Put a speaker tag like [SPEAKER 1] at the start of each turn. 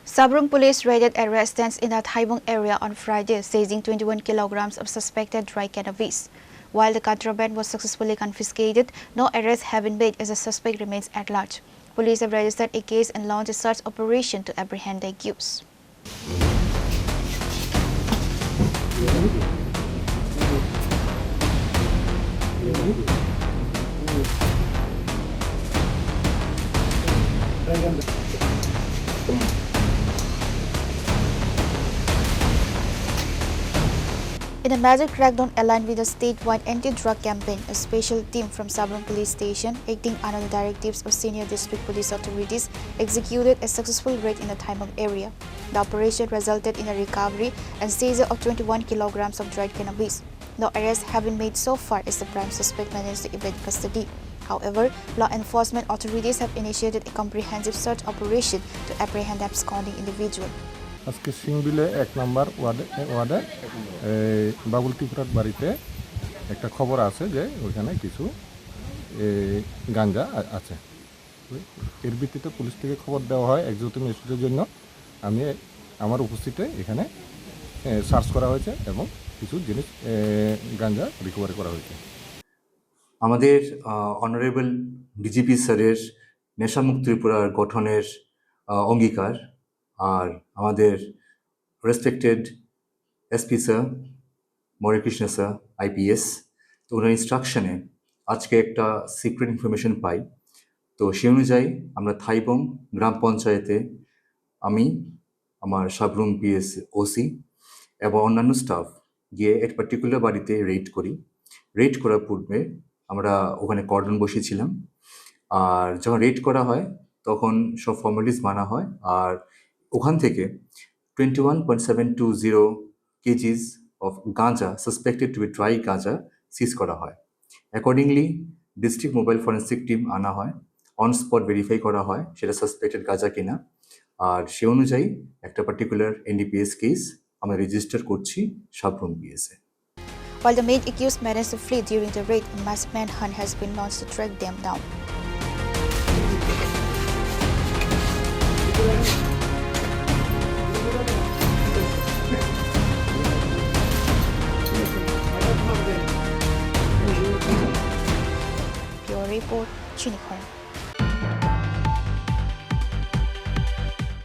[SPEAKER 1] Sabrum police raided a residence in the Thaibong area on Friday, seizing 21 kilograms of suspected dry cannabis. While the contraband was successfully confiscated, no arrests have been made as the suspect remains at large. Police have registered a case and launched a search operation to apprehend the accused. In a major crackdown aligned with the statewide anti-drug campaign, a special team from Sabrum Police Station, acting under the directives of senior district police authorities, executed a successful raid in the Thaibong area. The operation resulted in a recovery and seizure of 21 kilograms of dried cannabis. No arrests have been made so far as the prime suspect managed to evade custody. However, law enforcement authorities have initiated a comprehensive search operation to apprehend the absconding individual.
[SPEAKER 2] আজকে সিংবিলে 1 নম্বর ওয়ার্ডে বাবুল ত্রিপুরার বাড়িতে একটা খবর আছে যে ওখানে কিছু গাঁজা আছে। এর ভিত্তিতে পুলিশ থেকে খবর দেওয়া হয় এক্সিকিউটিভ ম্যাজিস্ট্রেটের জন্য। আমি আমার উপস্থিতিতে এখানে সার্চ করা হয়েছে এবং কিছু জিনিস গাঁজা রিকভারি করা হয়েছে।
[SPEAKER 3] আমাদের অনারেবল ডিজিপি স্যারের নেশামুক্ত ত্রিপুরার গঠনের অঙ্গীকার আর আমাদের respected SP sir Morikrishna sir IPS তো ওনার ইনস্ট্রাকশনে আজকে একটা সিক্রেট ইনফরমেশন পাই। তো সেই অনুযায়ী আমরা থাইবং গ্রাম পঞ্চায়েতে আমি আমার সাবরুম পিএস ওসি এবং অন্যান্য স্টাফ গিয়ে এক পার্টিকুলার বাড়িতে রেড করি। রেড করার পূর্বে আমরা ওখানে কর্ডন বসিয়েছিলাম। আর যখন রেড করা হয় তখন সব ফর্মালিটিস মানা হয়। আর ওখান থেকে 21.720 kgs of গাঁজা সাসপেক্টেড টু বি ড্রাই গাঁজা সিজ করা হয়। Accordingly district mobile forensic team আনা হয়, অন স্পট ভেরিফাই করা হয় সেটা সাসপেক্টেড গাঁজা কিনা। আর সে অনুযায়ী একটা পার্টিকুলার এনডিপিএস কেস আমরা রেজিস্টার করছি Sabroom পিএসে।
[SPEAKER 1] While the main accused managed to flee during the raid, a mass manhunt has been launched to track them down. Report, Chinikhon.